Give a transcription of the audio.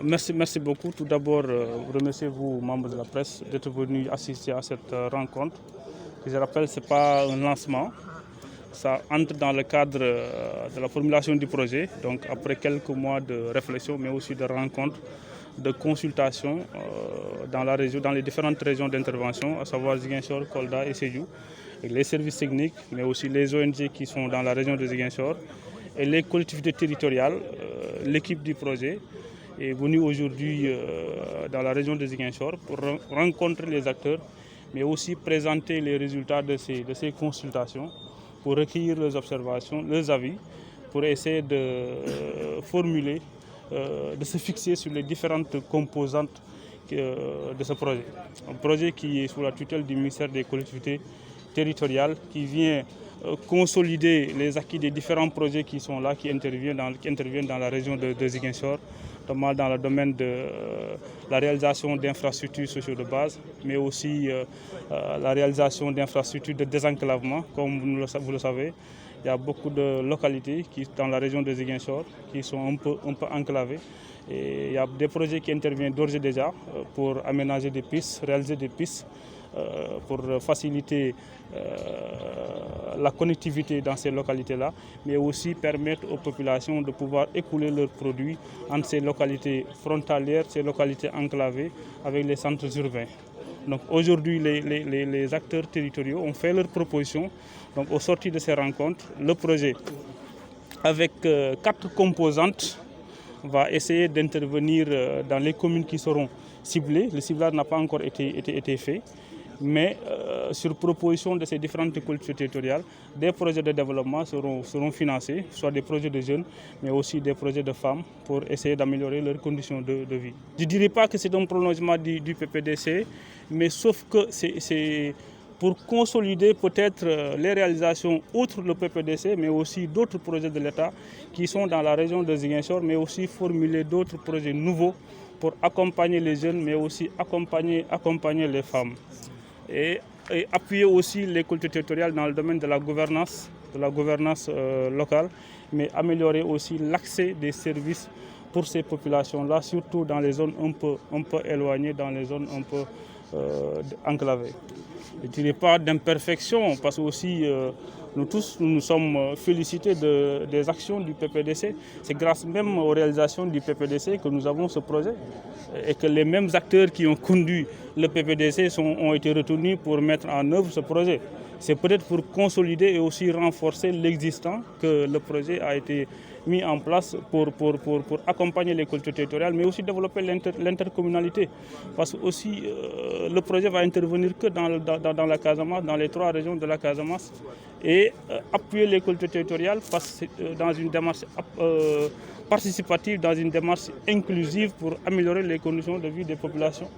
Merci beaucoup. Tout d'abord, remercier vous, membres de la presse, d'être venus assister à cette rencontre. Je rappelle, ce n'est pas un lancement. Ça entre dans le cadre de la formulation du projet, donc après quelques mois de réflexion, mais aussi de rencontres, de consultations dans la région, dans les différentes régions d'intervention, à savoir Ziguinchor, Kolda et Sédhiou, et les services techniques, mais aussi les ONG qui sont dans la région de Ziguinchor, et les collectivités territoriales, l'équipe du projet est venue aujourd'hui dans la région de Ziguinchor pour rencontrer les acteurs, mais aussi présenter les résultats de ces consultations, pour recueillir leurs observations, leurs avis, pour essayer de formuler, de se fixer sur les différentes composantes de ce projet. Un projet qui est sous la tutelle du ministère des collectivités territoriales, qui vient consolider les acquis des différents projets qui sont là, qui interviennent dans la région de Ziguinchor, notamment dans le domaine de la réalisation d'infrastructures sociales de base, mais aussi la réalisation d'infrastructures de désenclavement. Comme vous le savez, il y a beaucoup de localités dans la région de Ziguinchor qui sont un peu enclavées. Et il y a des projets qui interviennent d'ores et déjà pour aménager des pistes, réaliser des pistes, pour faciliter la connectivité dans ces localités-là, mais aussi permettre aux populations de pouvoir écouler leurs produits entre ces localités frontalières, ces localités enclavées avec les centres urbains. Donc aujourd'hui, les acteurs territoriaux ont fait leurs propositions. Donc au sortir de ces rencontres, le projet, avec 4 composantes, va essayer d'intervenir dans les communes qui seront ciblées. Le ciblage n'a pas encore été fait. Mais sur proposition de ces différentes collectivités territoriales, des projets de développement seront financés, soit des projets de jeunes, mais aussi des projets de femmes pour essayer d'améliorer leurs conditions de vie. Je ne dirais pas que c'est un prolongement du PPDC, mais sauf que c'est pour consolider peut-être les réalisations outre le PPDC, mais aussi d'autres projets de l'État qui sont dans la région de Ziguinchor, mais aussi formuler d'autres projets nouveaux pour accompagner les jeunes, mais aussi accompagner les femmes. Et appuyer aussi les collectivités territoriales dans le domaine de la gouvernance locale, mais améliorer aussi l'accès des services pour ces populations-là, surtout dans les zones un peu éloignées, dans les zones un peu enclavées. Je ne dirais pas d'imperfection, parce que aussi nous sommes félicités des actions du PPDC. C'est grâce même aux réalisations du PPDC que nous avons ce projet et que les mêmes acteurs qui ont conduit le PPDC ont été retenus pour mettre en œuvre ce projet. C'est peut-être pour consolider et aussi renforcer l'existant que le projet a été mis en place pour accompagner les collectivités territoriales, mais aussi développer l'intercommunalité. Parce que aussi, le projet va intervenir que dans la Casamance, dans les 3 régions de la Casamance, et appuyer les collectivités territoriales dans une démarche participative, dans une démarche inclusive pour améliorer les conditions de vie des populations.